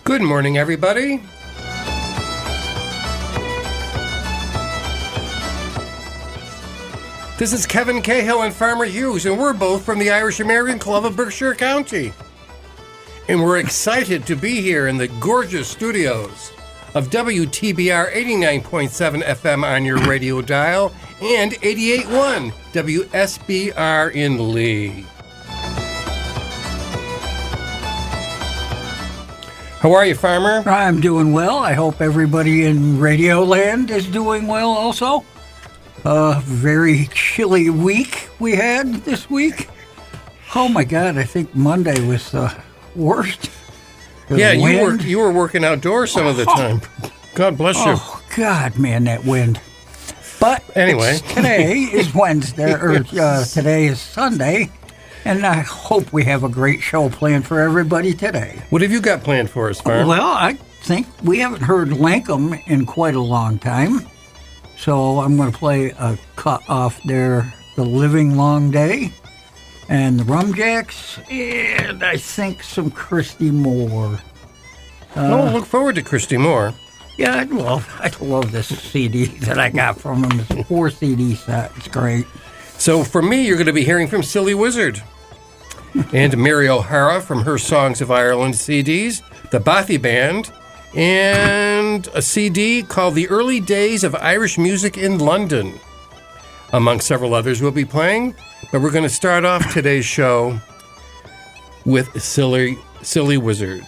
Good morning, everybody. This is Kevin Cahill and Farmer Hughes, and we're both from the Irish American Club of Berkshire County. And we're excited to be here in the gorgeous studios of WTBR 89.7 FM on your radio dial and 88.1 WSBR in Lee. How are you, Farmer? I'm doing well. I hope everybody in Radio Land is doing well also. A very chilly week we had this week. Oh my God, I think Monday was the worst. Yeah, you were working outdoors some of the time. God bless you. Oh God, man, that wind. But anyway, today is Wednesday, or today is Sunday, and I hope we have a great show planned for everybody today. What have you got planned for us, Farm? Well, I think we haven't heard Lankum in quite a long time. So I'm going to play a cut off there, The Living Long Day, and the Rumjacks, and I think some Christy Moore. Look forward to Christy Moore. Yeah, I love this CD that I got from him. It's a 4-CD set. It's great. So for me, you're going to be hearing from Silly Wizard and Mary O'Hara from her Songs of Ireland CDs, the Bothy Band, and a CD called The Early Days of Irish Music in London, among several others we'll be playing. But we're going to start off today's show with Silly Wizard.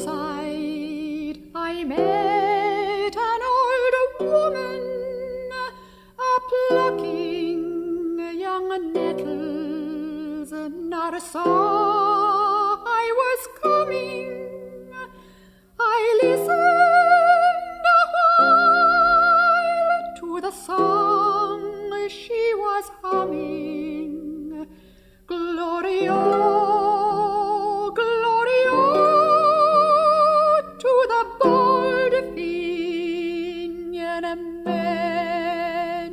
mountainside I met an old woman, a-plucking young nettles. Not saw I was coming. I listened a while to the song she was humming. Gloria, Gloria, to the bold Fenian men.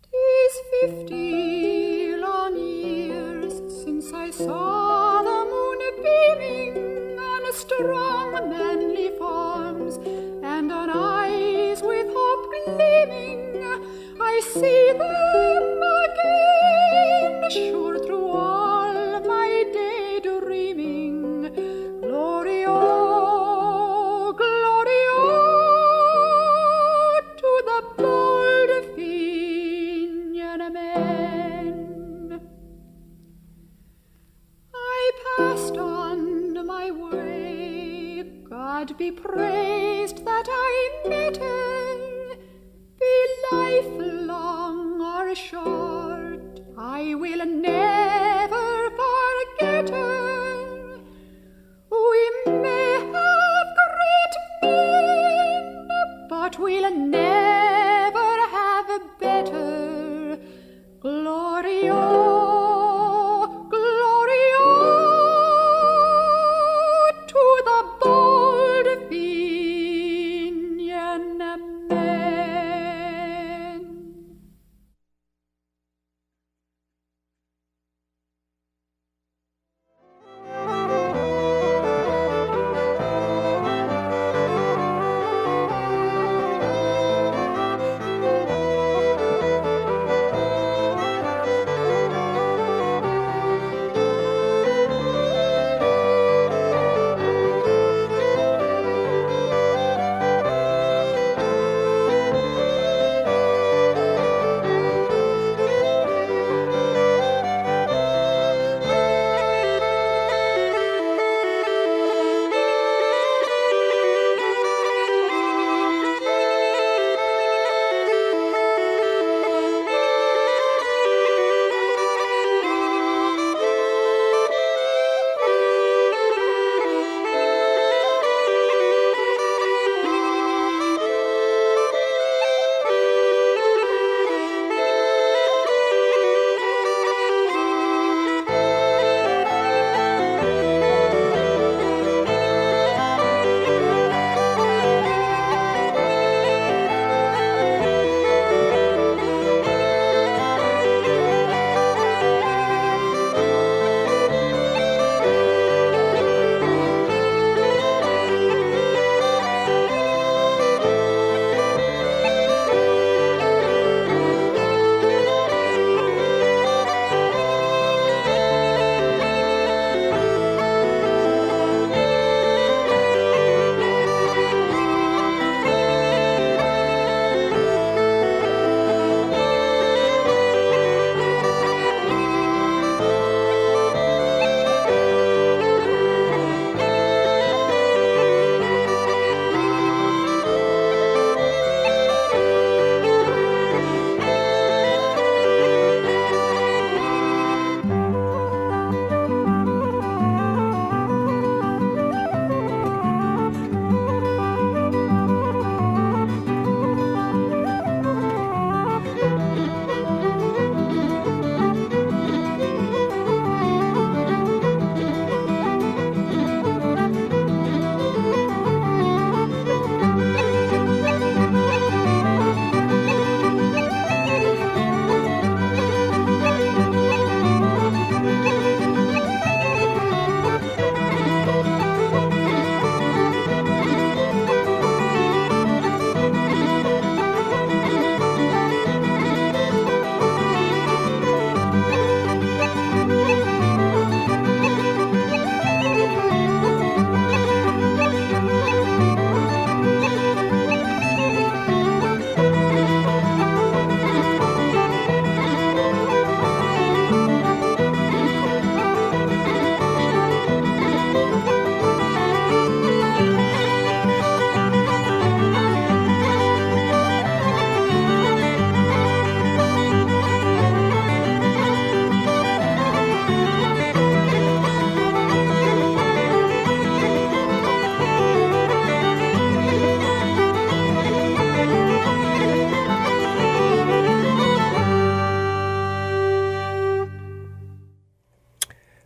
'Tis 50 long years since I saw the moon beaming on strong manly forms and on eyes with hope gleaming. I see them again, sure through all my daydreaming. Gloria, Gloria, to the bold Fenian men. I passed on my way, God be praised that I met her. Be life long or short, I will never forget her. We may have great men, but we'll never have better. Gloria, Gloria, to the bold Fenian men.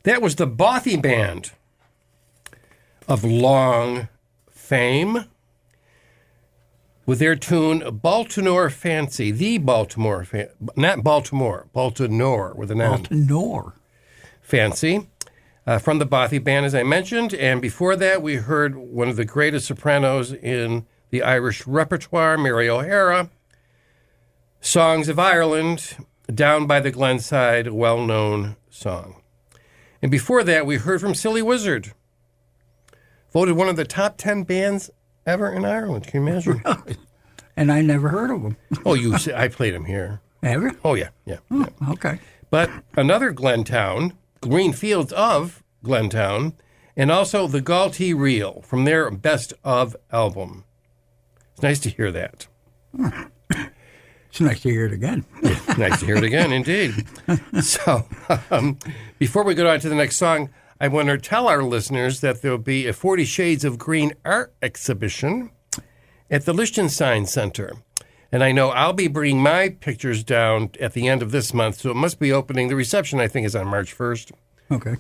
That was the Bothy Band of long fame with their tune Baltimore Fancy. The Baltimore, not Baltimore, Baltimore with an N. Baltimore. Fancy. From the Bothy Band, as I mentioned. And before that, we heard one of the greatest sopranos in the Irish repertoire, Mary O'Hara. Songs of Ireland, Down by the Glenside, a well-known song. And before that, we heard from Silly Wizard, voted one of the top 10 bands ever in Ireland. Can you imagine? And I never heard of them. Oh, I played them here. Have you? Oh, yeah. Oh, okay. But another Glentown, Green Fields of Glentown, and also the Galtee Reel from their Best Of album. It's nice to hear that. It's nice to hear it again. Nice to hear it again, indeed. So, before we go on to the next song, I want to tell our listeners that there will be a 40 Shades of Green art exhibition at the Liechtenstein Center. And I know I'll be bringing my pictures down at the end of this month, so it must be opening. The reception, I think, is on March 1st. Okay.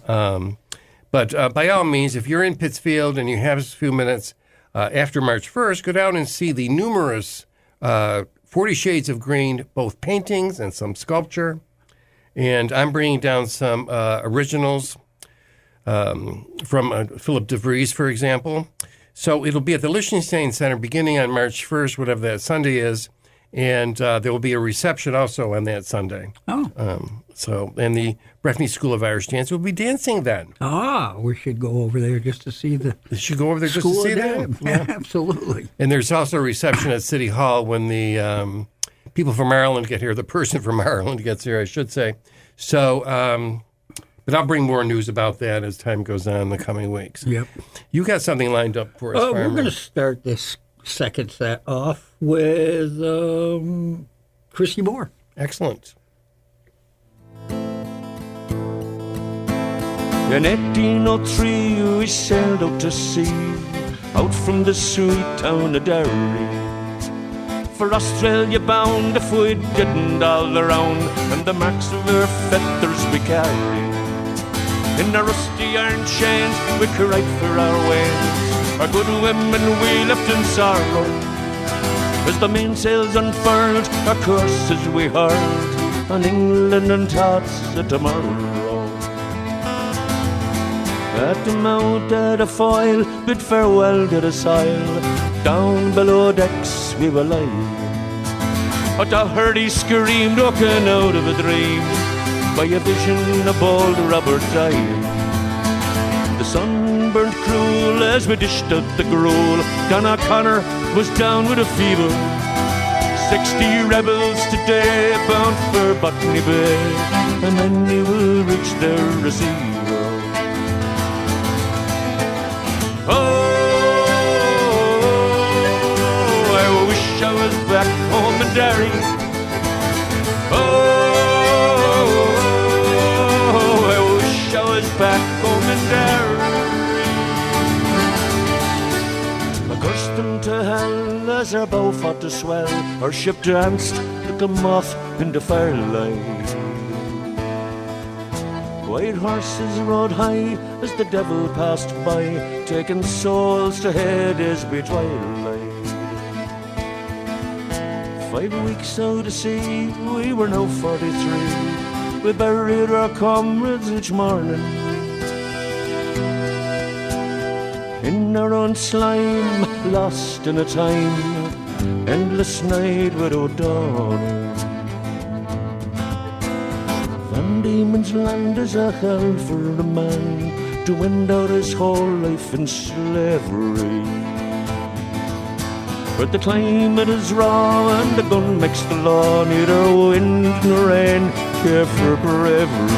But by all means, if you're in Pittsfield and you have a few minutes after March 1st, go down and see the numerous 40 Shades of Green, both paintings and some sculpture. And I'm bringing down some originals from Philip de Vries, for example. So it'll be at the Liechtenstein Center beginning on March 1st, whatever that Sunday is. And there will be a reception also on that Sunday. Oh. And the Breffni School of Irish Dance will be dancing then. We should go over there just to see the You should go over there just School to see of that. Dance. Yeah. Absolutely. And there's also a reception at City Hall when the people from Ireland get here, the person from Ireland gets here, I should say. So, but I'll bring more news about that as time goes on in the coming weeks. Yep. You got something lined up for us, We're Farmer. going to start this second set off with Christy Moore. Excellent. In 1803 we sailed out to sea, out from the sweet town of Derry. For Australia bound if we didn't all around, and the marks of our feathers we carried. In our rusty iron chains we cried for our ways, our good women we left in sorrow. As the mainsails unfurled, our courses we hurled on England and thoughts of tomorrow. At the mount of the foil, bid farewell to the soil. Down below decks we were lying. But I heard he screamed, woken out of a dream, by a vision of bold Robert dying. The sun burnt cruel as we dished out the gruel. Don O'Connor was down with a fever. 60 rebels today bound for Botany Bay, and then they will reach their receiver. I was back home in Derry. I wish I was back home in Derry. I cursed them to hell as our bow fought to swell. Our ship danced like a moth in the firelight. White horses rode high as the devil passed by, taking souls to Hades by twilight. 5 weeks out to sea, we were now 43. We buried our comrades each morning in our own slime, lost in a time, endless night without dawning. Van Diemen's Land is a hell for a man to end out his whole life in slavery. But the climate is raw and the gun makes the law. Neither wind nor rain care for bravery.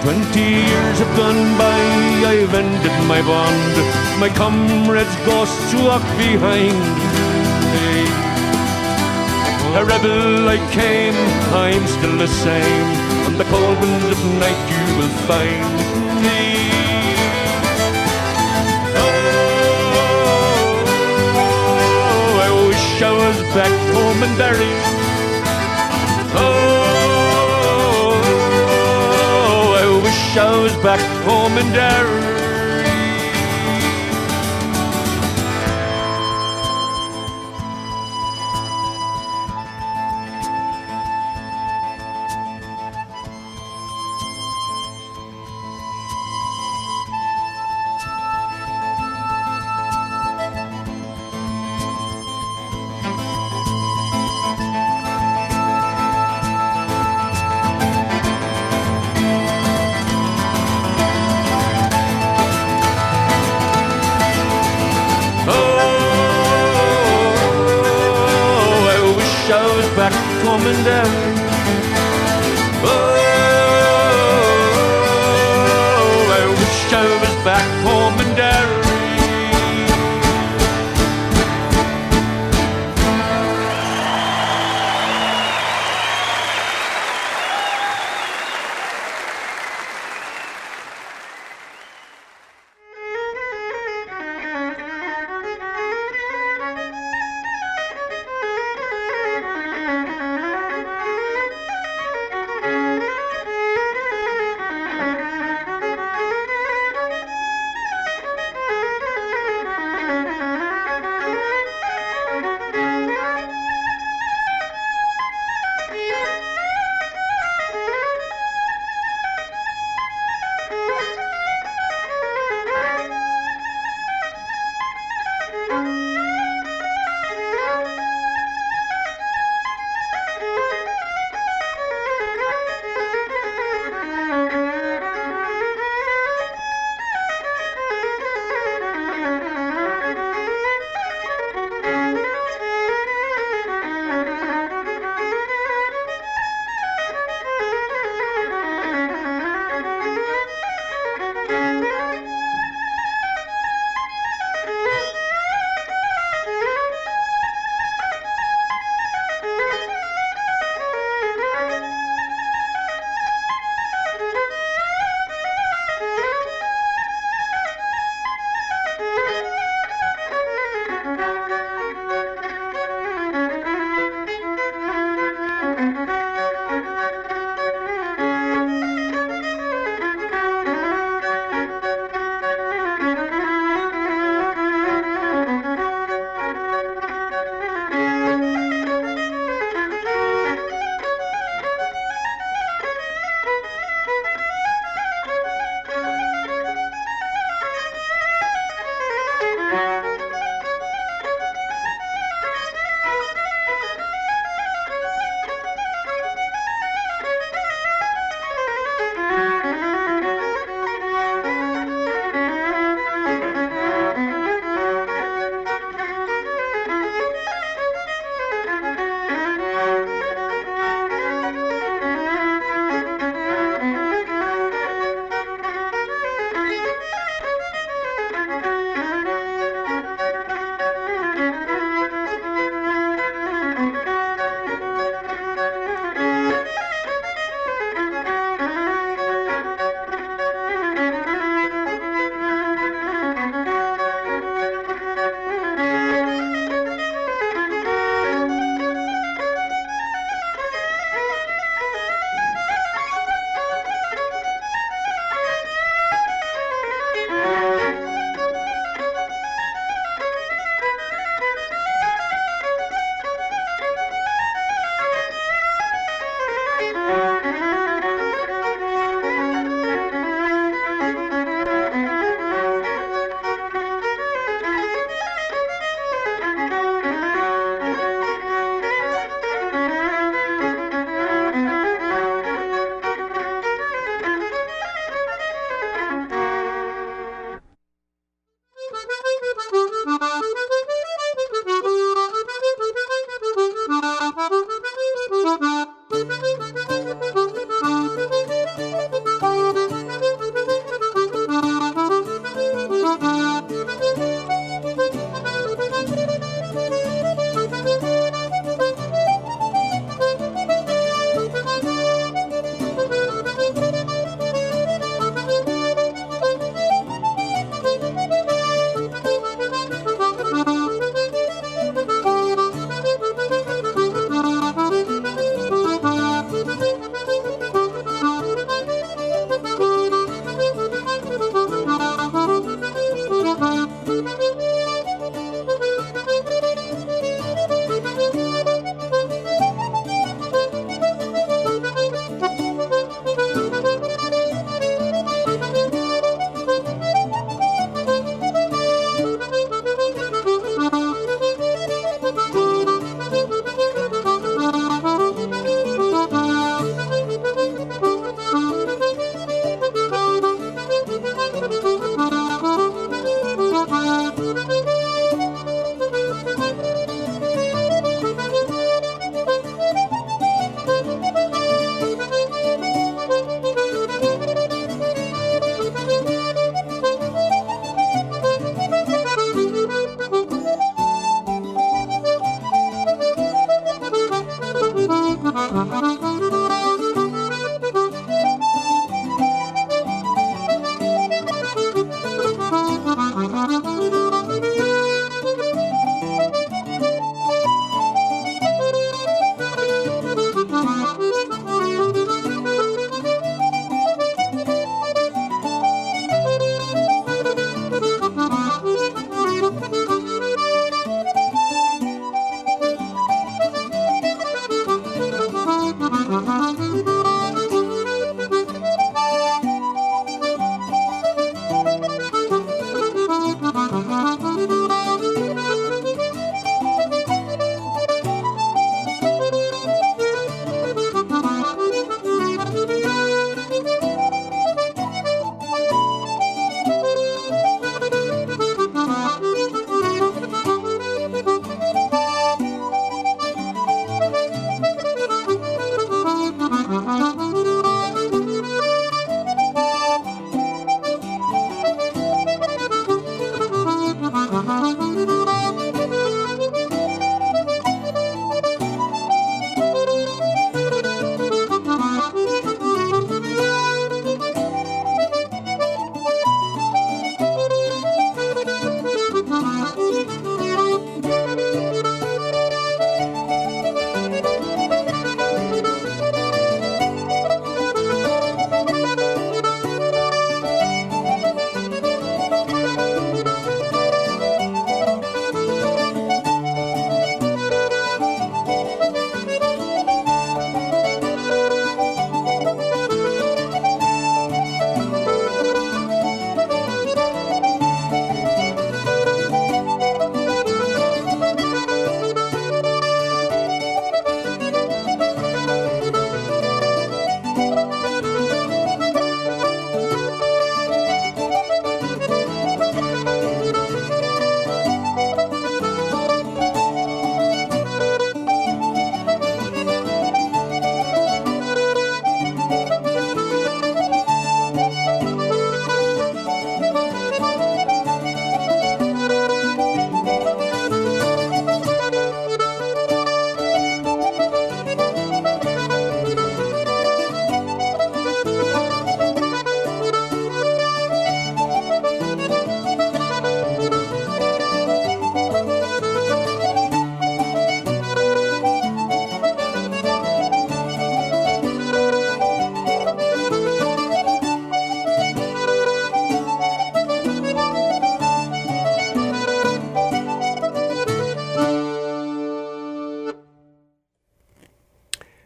20 years have gone by, I've ended my bond. My comrades' ghosts walk behind me. A rebel I came, I'm still the same. On the cold winds of night you will find me. I was back home in Derry. I wish I was back home in Derry.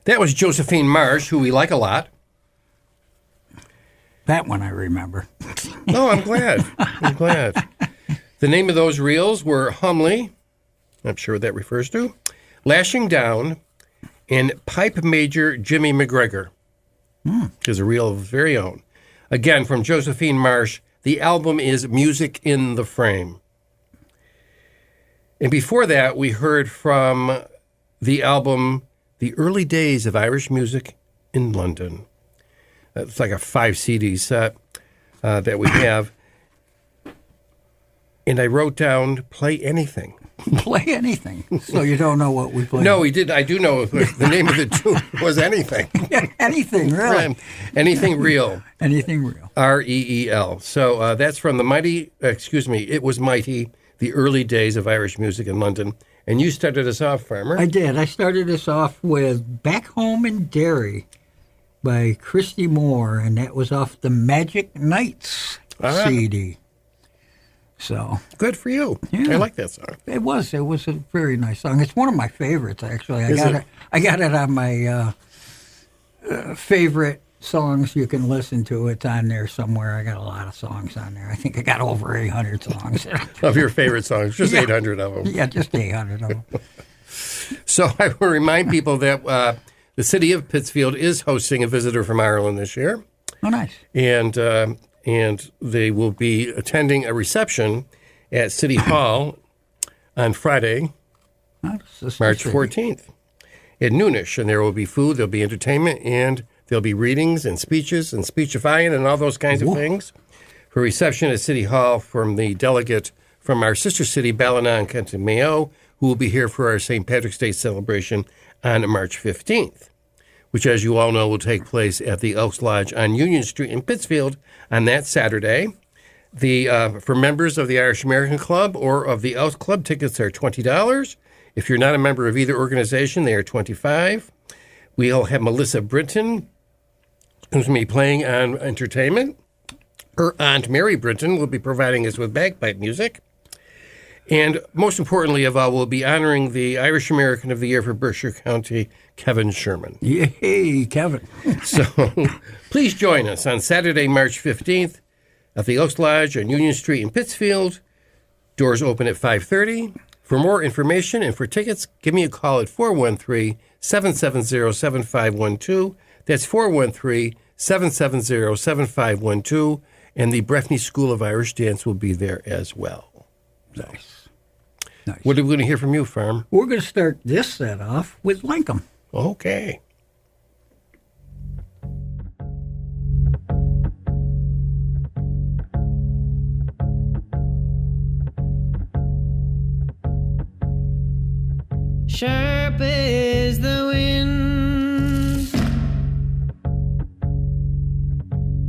That was Josephine Marsh, who we like a lot. That one I remember. Oh, I'm glad. I'm glad. The name of those reels were Humley, I'm sure what that refers to, Lashing Down, and Pipe Major Jimmy McGregor, which is a reel of his very own. Again, from Josephine Marsh, the album is Music in the Frame. And before that, we heard from the album The Early Days of Irish Music in London. It's like a 5 CD set that we have. And I wrote down, play anything. Play anything. So you don't know what we played. No, we did. I do know the name of the tune was Anything. Anything, really. Anything Real. Anything Real. REEL. So that's from It Was Mighty, The Early Days of Irish Music in London. And you started us off, Farmer. I did. I started us off with Back Home in Derry by Christy Moore, and that was off the Magic Nights CD. So good for you. Yeah. I like that song. It was a very nice song. It's one of my favorites, actually. I got it on my favorite songs you can listen to. It's on there somewhere. I got a lot of songs on there. I think I got over 800 songs. Of your favorite songs, just 800 of them. Yeah, just 800 of them. So I will remind people that the city of Pittsfield is hosting a visitor from Ireland this year. Oh, nice. And they will be attending a reception at City Hall on Friday, March 14th at noonish. And there will be food, there'll be entertainment, and there'll be readings and speeches and speechifying and all those kinds of things. For reception at City Hall from the delegate from our sister city, Ballina and County Mayo, who will be here for our St. Patrick's Day celebration on March 15th. Which, as you all know, will take place at the Elks Lodge on Union Street in Pittsfield on that Saturday. For members of the Irish American Club or of the Elks Club, tickets are $20. If you're not a member of either organization, they are $25. We'll have Melissa Brinton, who's going to be playing on entertainment. Her Aunt Mary Brinton will be providing us with bagpipe music. And most importantly of all, we'll be honoring the Irish American of the Year for Berkshire County, Kevin Sherman. Yay, Kevin. So please join us on Saturday, March 15th at the Elks Lodge on Union Street in Pittsfield. Doors open at 5:30. For more information and for tickets, give me a call at 413-770-7512. That's 413-770-7512. And the Breffni School of Irish Dance will be there as well. Nice. What are we going to hear from you, Farm? We're going to start this set off with Lincoln. Okay. Sharp is the wind,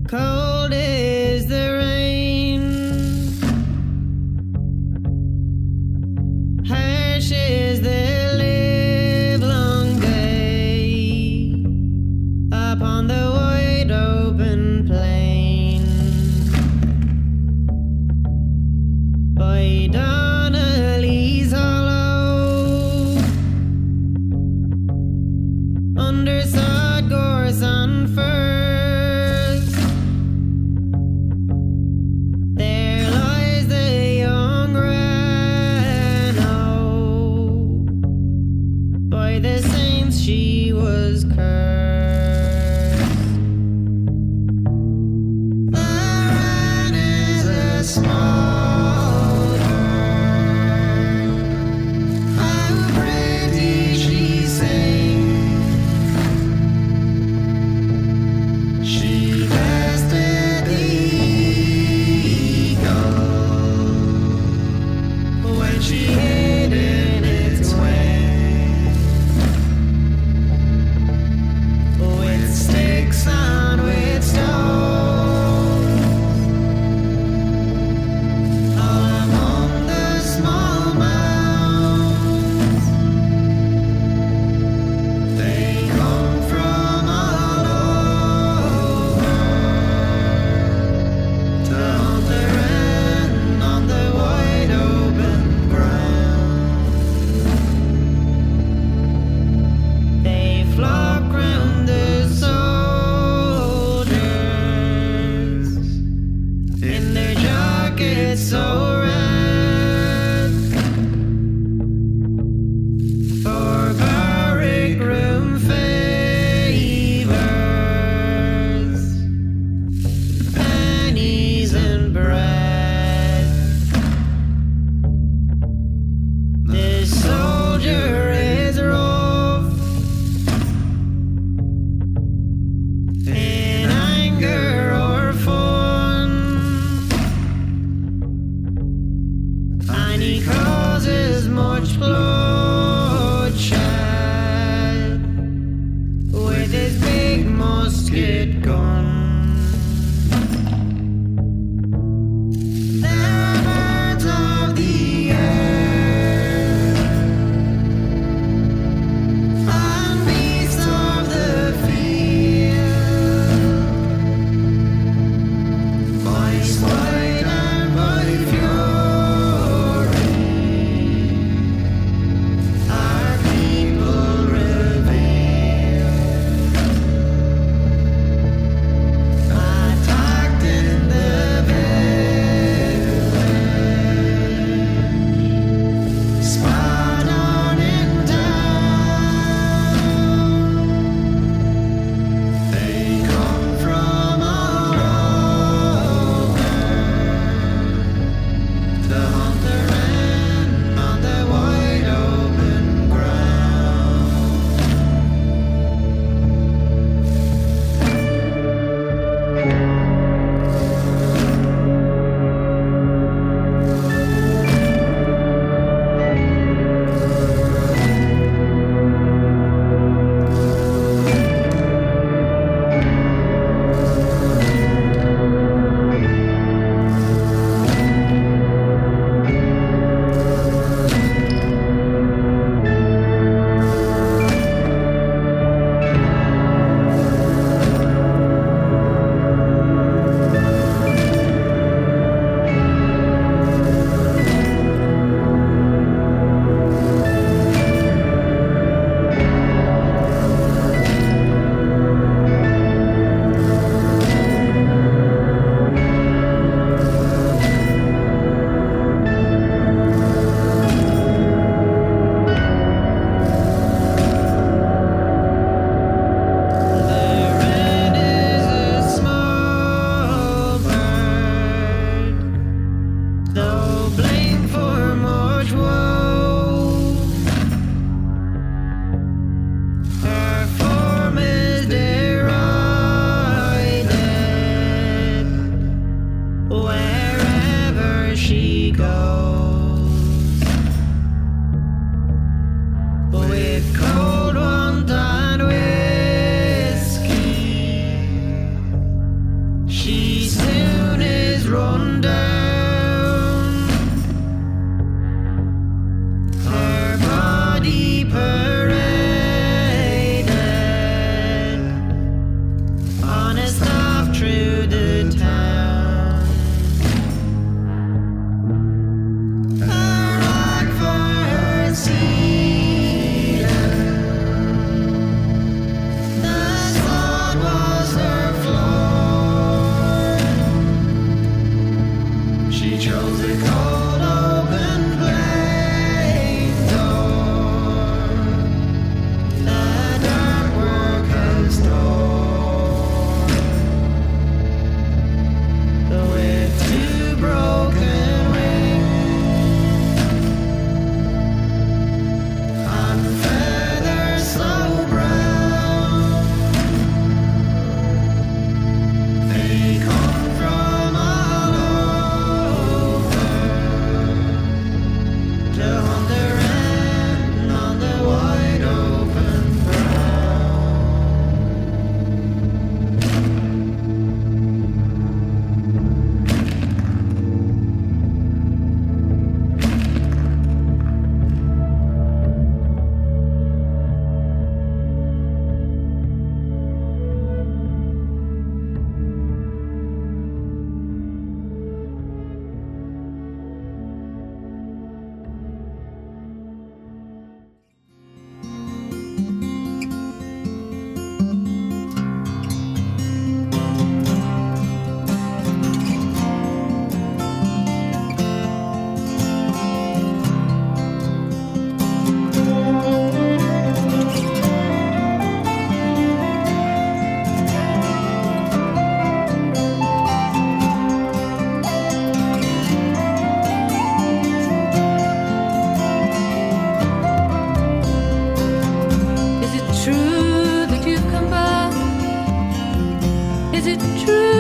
cold is the rain, harsh is the livelong day upon the wide open plain. By Donnelly's hollow, under sod gorse and furze,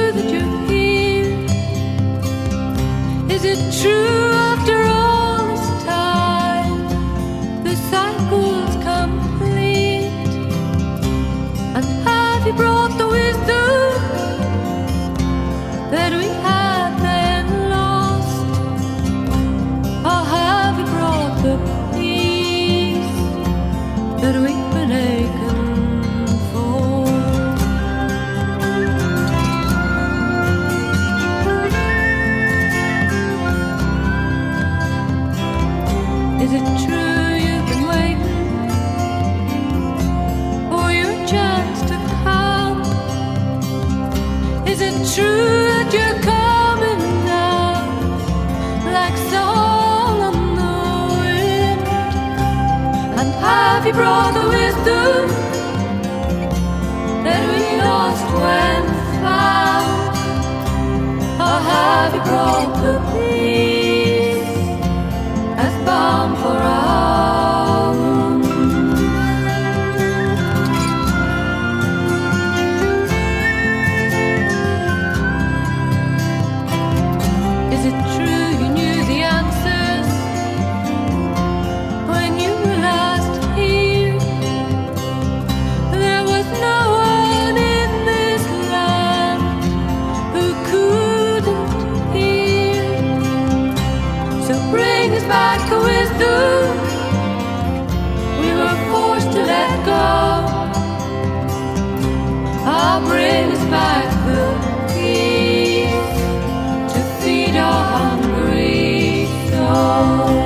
true that you're here? Is it true after all this time the cycle's complete? And have you brought the wisdom that we had then lost? Or have you brought the peace that we've been aching for? Is it true you've been waiting for your chance to come? Is it true that you're coming now like song on the wind? And have you brought the wisdom that we lost when found? Or have you brought the peace as balm for our wounds? Is it true you knew the answers when you were last here? There was no one in this land who couldn't hear. So bring us back the wisdom we were forced to let go. Oh, bring us back the peace to feed our hungry souls.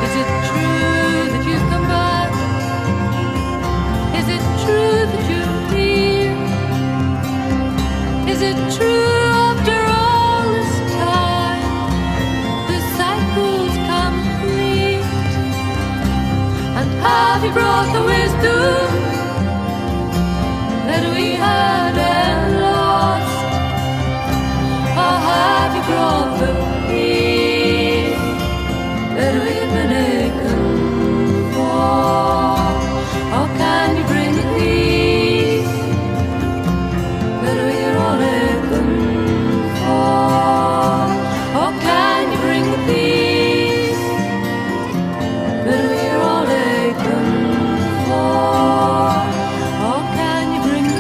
Is it true that you've come back? Is it true that you're here? Is it true after all this time the cycle's complete? And have you brought the wisdom that we had and lost? Or have you brought the peace that we've been aching for? Or can you bring the peace that we're all aching for? Or can you bring the peace that we're all aching for? Or can you bring the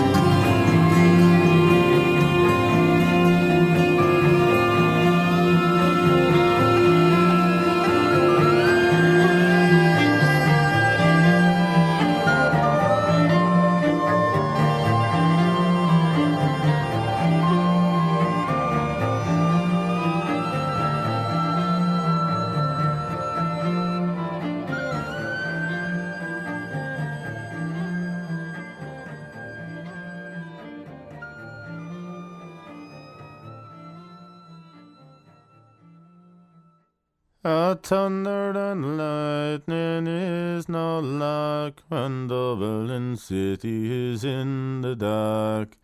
Thunder and lightning is no luck when Dublin City is in the dark.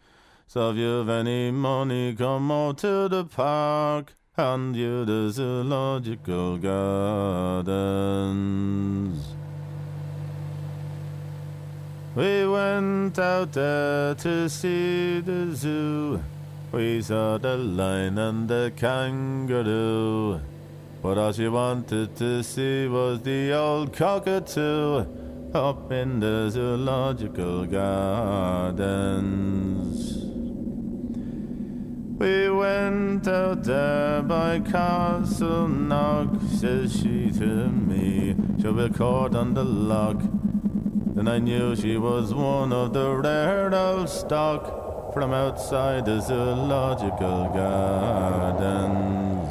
So if you've any money, come out to the park and view the zoological gardens. We went out there to see the zoo. We saw the lion and the kangaroo. But all she wanted to see was the old cockatoo up in the zoological gardens. We went out there by Castle Knock, says she to me. She'll record on the lock. then I knew she was one of the rare old stock from outside the zoological gardens.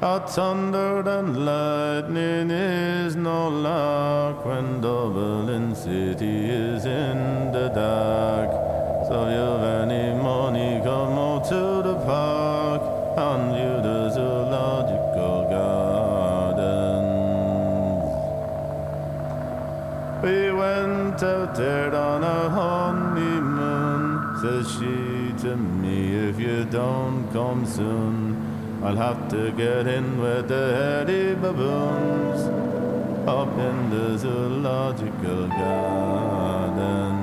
Hot thunder and lightning is no luck when Dublin City is in the dark. So if you've any money, come out to the park and view the zoological gardens. We went out there on a honeymoon, says she to me, if you don't come soon, I'll have to get in with the hairy baboons up in the zoological gardens.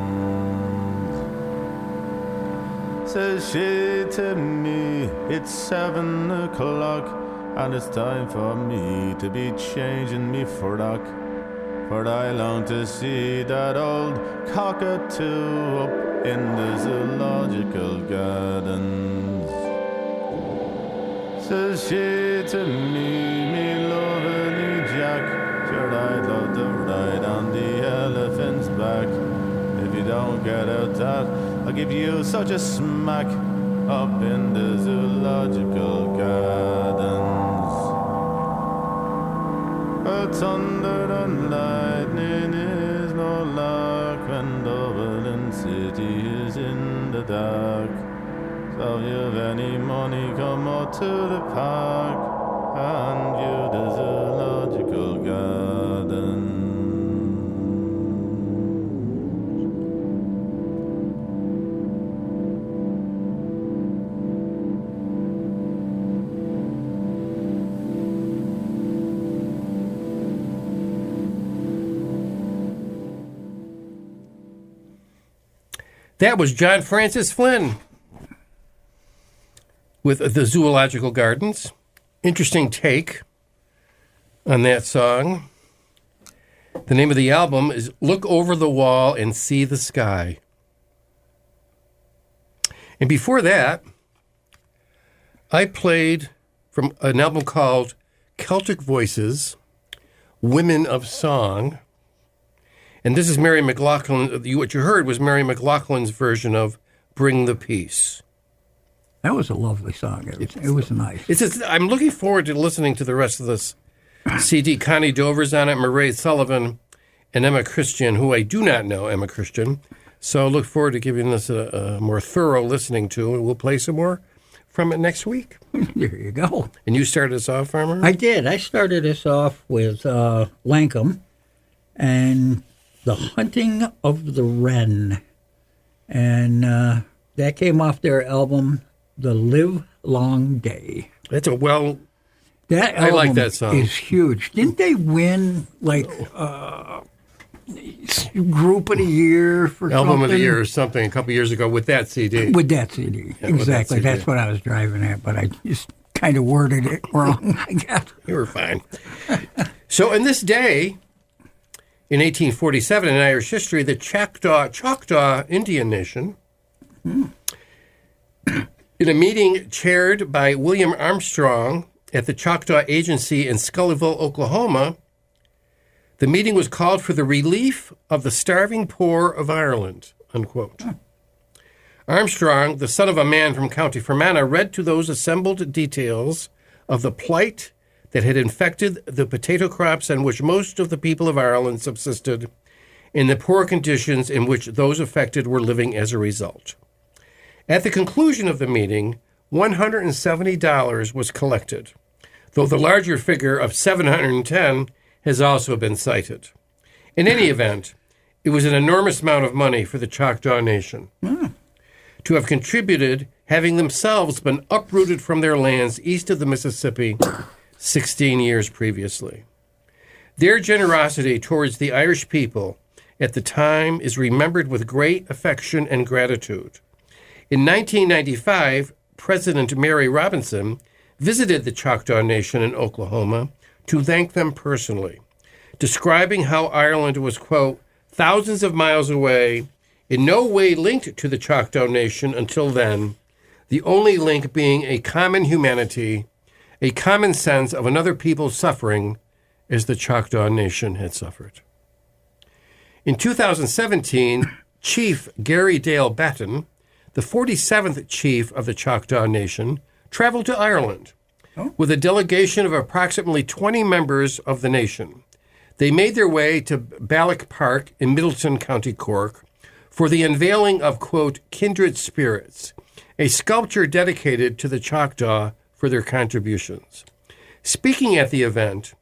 Says she to me, it's 7 o'clock and it's time for me to be changing me frock, for I long to see that old cockatoo up in the zoological gardens. Says she to me lovely Jack, sure I'd love to ride on the elephant's back. If you don't get out that, I'll give you such a smack up in the zoological gardens. Thunder and lightning is no luck when Dublin City is in the dark. So if you've any money, come out to the park and view the zoological garden. That was John Francis Flynn with the Zoological Gardens. Interesting take on that song. The name of the album is Look Over the Wall and See the Sky. And before that, I played from an album called Celtic Voices, Women of Song. And this is Mary McLaughlin. What you heard was Mary McLaughlin's version of Bring the Peace. That was a lovely song. It was nice. I'm looking forward to listening to the rest of this CD. Connie Dover's on it, Murray Sullivan, and Emma Christian, who I do not know, Emma Christian. So I look forward to giving this a more thorough listening to, and we'll play some more from it next week. There you go. And you started us off, Farmer? I did. I started us off with Lankum and The Hunting of the Wren. And that came off their album, The Live Long Day. That's a well... That I like that song. Is huge. Didn't they win, Group of the Year for Album something? of the Year or something a couple years ago with that CD? With that CD. Yeah, exactly. with that CD. That's what I was driving at, but I just kind of worded it wrong, I guess. You were fine. So in this day, in 1847, in Irish history, the Choctaw Indian Nation, in a meeting chaired by William Armstrong at the Choctaw Agency in Scullyville, Oklahoma, the meeting was called for the relief of the starving poor of Ireland, unquote. Armstrong, the son of a man from County Fermanagh, read to those assembled details of the plight that had infected the potato crops on which most of the people of Ireland subsisted, and the poor conditions in which those affected were living as a result. At the conclusion of the meeting, $170 was collected, though the larger figure of $710 has also been cited. In any event, it was an enormous amount of money for the Choctaw Nation to have contributed, having themselves been uprooted from their lands east of the Mississippi 16 years previously. Their generosity towards the Irish people at the time is remembered with great affection and gratitude. In 1995, President Mary Robinson visited the Choctaw Nation in Oklahoma to thank them personally, describing how Ireland was, quote, thousands of miles away, in no way linked to the Choctaw Nation until then, the only link being a common humanity, a common sense of another people's suffering as the Choctaw Nation had suffered. In 2017, Chief Gary Dale Batten, the 47th chief of the Choctaw Nation, traveled to Ireland with a delegation of approximately 20 members of the nation. They made their way to Balloch Park in Middleton, County Cork, for the unveiling of, quote, Kindred Spirits, a sculpture dedicated to the Choctaw for their contributions. Speaking at the event,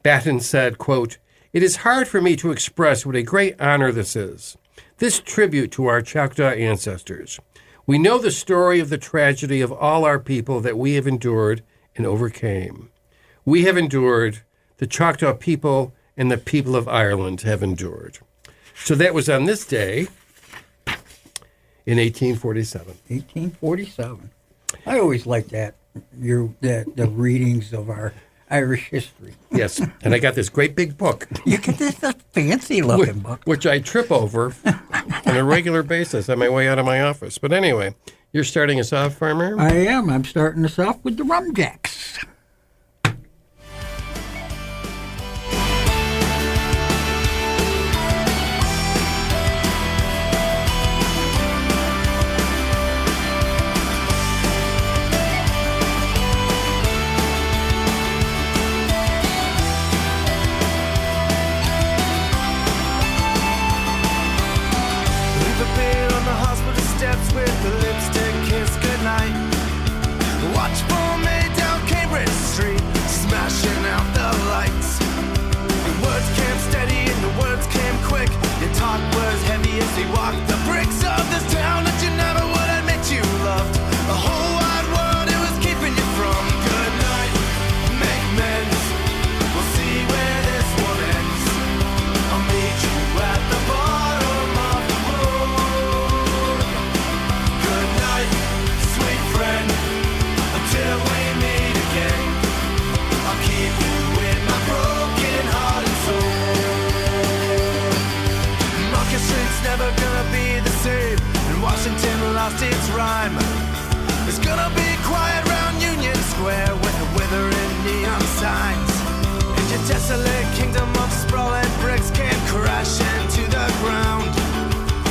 Batten said, quote, "It is hard for me to express what a great honor this is, this tribute to our Choctaw ancestors. We know the story of the tragedy of all our people that we have endured and overcame. We have endured, the Choctaw people and the people of Ireland have endured." So that was on this day in 1847. 1847. I always like that. The readings of our Irish history. Yes, and I got this great big book, You get this a fancy looking book. which I trip over on a regular basis on my way out of my office. But anyway, you're starting us off, Farmer? I am. I'm starting us off with the Rumjacks. Leave a bed on the hospital steps with the lipstick kiss goodnight. Watch for me down Cambridge Street, smashing out the lights. The words came steady and the words came quick. Your talk was heavy as we walked the bricks of this town that you never would admit you loved. The whole wide world it was keeping you from. Good night, make amends. We'll see where this one ends. I'll meet you at the bottom of the road. Good night, sweet friend, until we meet again. I'll keep you in my broken heart and soul. Market Street's never gonna be the same, and Washington lost its rhyme. It's gonna be quiet round Union Square with the withering neon signs. And your desolate kingdom of sprawling bricks came crashing to the ground.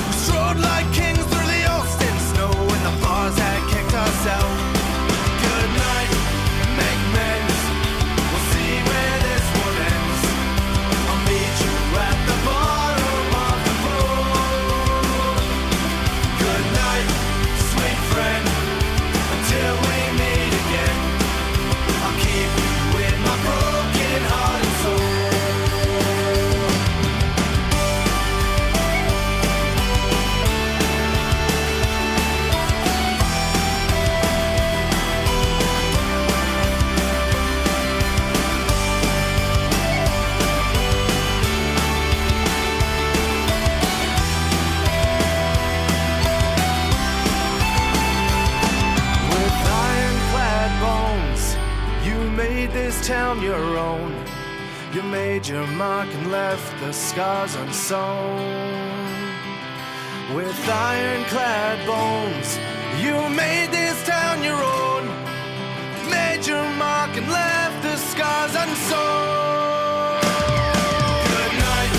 We strode like kings through the Austin snow when the bars had kicked us out. Good night, make amends. We'll see where this one ends. I'll meet you at the bottom of the road. Good night, sweet friend, until we meet again. I'll keep you in my broken heart and soul. With ironclad bones, you made this town your own. You made your mark and left the scars unsown. With ironclad bones, you made this town your own. Made your mark and left the scars unsown. Good night,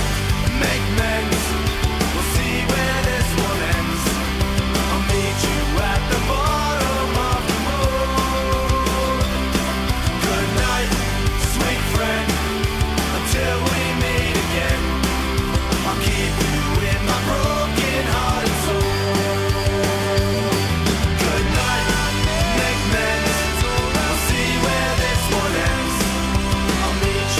make amends. We'll see where this one ends. I'll meet you at the bottom of the road. Good night, sweet friend, until we meet again. I'll keep you in my broken heart and soul. Good night, make amends. We'll see where this one ends. I'll meet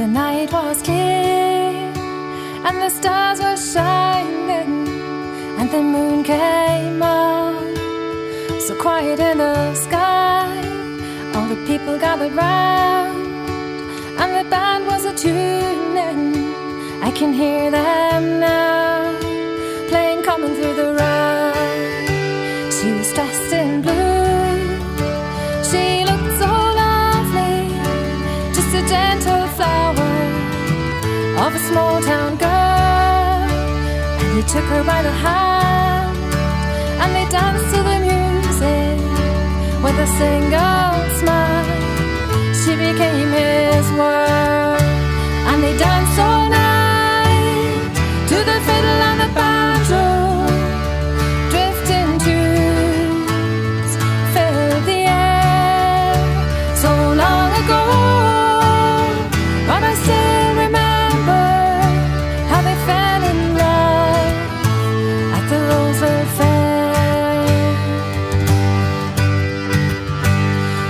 the night was clear and the stars were shining and the moon came on, so quiet in the sky. All the people gathered round and the band was a-tuning. I can hear them now, playing Coming Through the Road. She was dressed in blue, she looked so lovely, just a gentle flower of a small town girl. And he took her by the hand and they danced to the music with a single smile. She became his world, and they danced all night to the fiddle and the banjo. Drifting tunes filled the air so long ago, but I still remember how they fell in love at the Roseville Fair.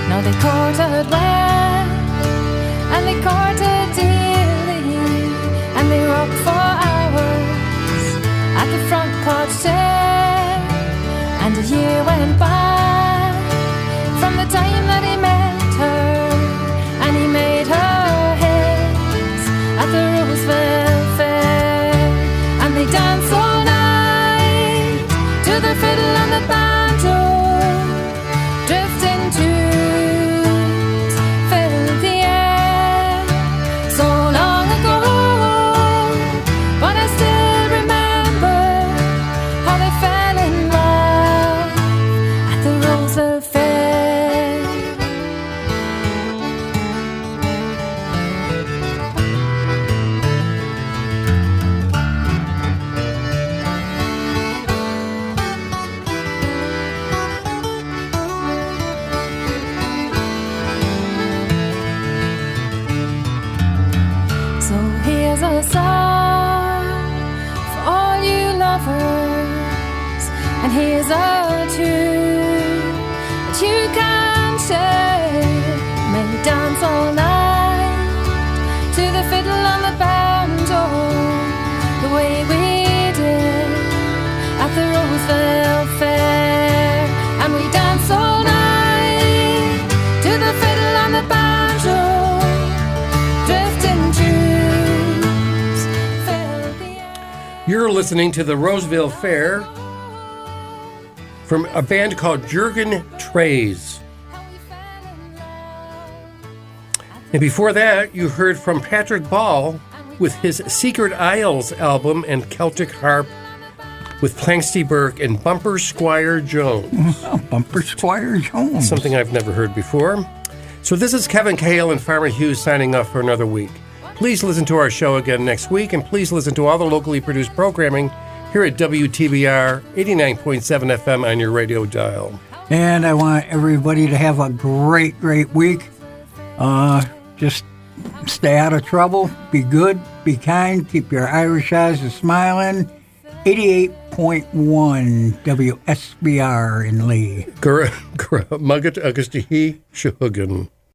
Now they courted well, and they courted dearly, and they rocked for hours at the front porch chair. And a year went by from the time that he met her, and he made her his at the Roseville Fair. And they danced all night to the fiddle and the banjo. Drifting tunes filled the air so long ago, but I still remember how they fell in love at the Roseville Fair. So here's a song for all you lovers, and here's a tune that you can share. May dance all night to the fiddle and the banjo, the way we did at the Roseville Fair. And we dance all night to the fiddle and the banjo. Drifting tunes fill the air. You're listening to the Roseville Fair from a band called Jurgen Trays. And before that, you heard from Patrick Ball with his Secret Isles album and Celtic Harp with Planxty Burke and Bumper Squire Jones. Bumper Squire Jones. Something I've never heard before. So this is Kevin Cahill and Farmer Hughes signing off for another week. Please listen to our show again next week, and please listen to all the locally produced programming here at WTBR 89.7 FM on your radio dial. And I want everybody to have a great, great week. Just stay out of trouble, be good, be kind, keep your Irish eyes a-smiling. 88.1 WSBR in Lee. Mugget Augusti Shuhugan.